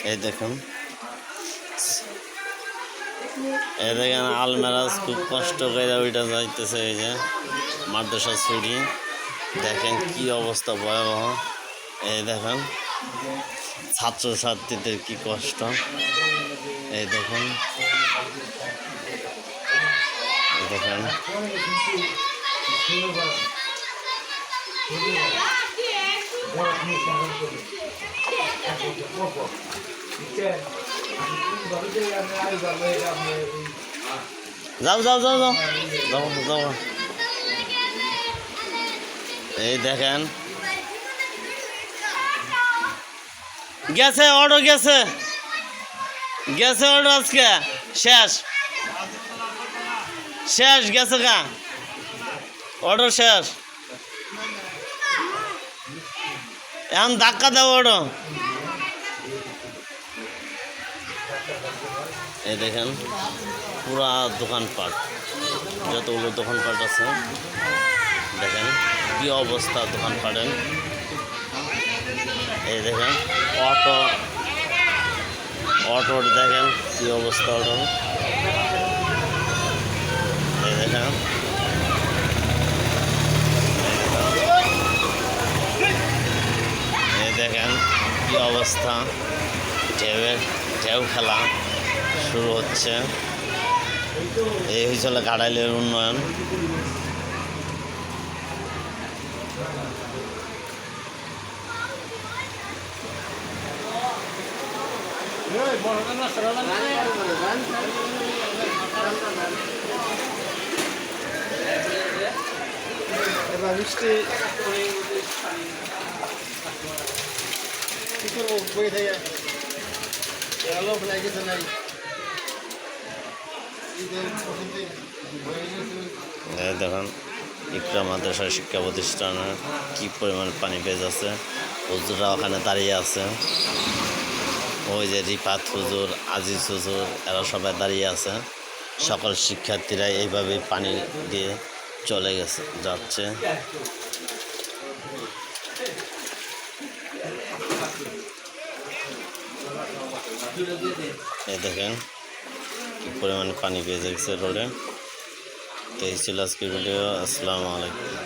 এই দেখুন, এই দেখেন আলমেরাজ খুব কষ্ট করে ওইটা যাইতেছে। এই যে মাদ্রাসা ছুরি, দেখেন কি অবস্থা ভয়াবহ। এই দেখেন ছাত্রছাত্রীদের কি কষ্ট। এই দেখুন, দেখেন যাও যাও যাও যাও যাও যাও। এই দেখেন গেছে অটো, গেছে গেছে অটো, আজকে শেষ শেষ গেছে গা, অটো শেষ। এখন ধাক্কা দাও অটো। এই দেখেন পুরা দোকানপাট, যতগুলো দোকানপাট আছে দেখেন কি অবস্থা দোকানপাটের। এই দেখেন অটোর দেখেন কি অবস্থা অটো। এই দেখেন দেখেন কি অবস্থা, ঢেউ খেলা শুরু হচ্ছে। এই হয়েছিল ঘাটাইলের উন্নয়ন। এবার বৃষ্টি কি করবো, বই থেকে লোক নাই, কিছু নাই। দেখুন ইকরা মাদ্রাসা শিক্ষা প্রতিষ্ঠানে কি পরিমাণ পানি পেয়ে যাচ্ছে। হুজুররা ওখানে দাঁড়িয়ে আছে, ওই যে রিফাত হুজুর, আজিজ হুজুর, এরা সবাই দাঁড়িয়ে আছে। সকল শিক্ষার্থীরা এইভাবে পানি দিয়ে চলে যাচ্ছে। এই দেখেন কি পরিমাণে পানি পেয়ে যাচ্ছে রোডে। তো এই ছিল আজকের ভিডিও। আসসালামু আলাইকুম।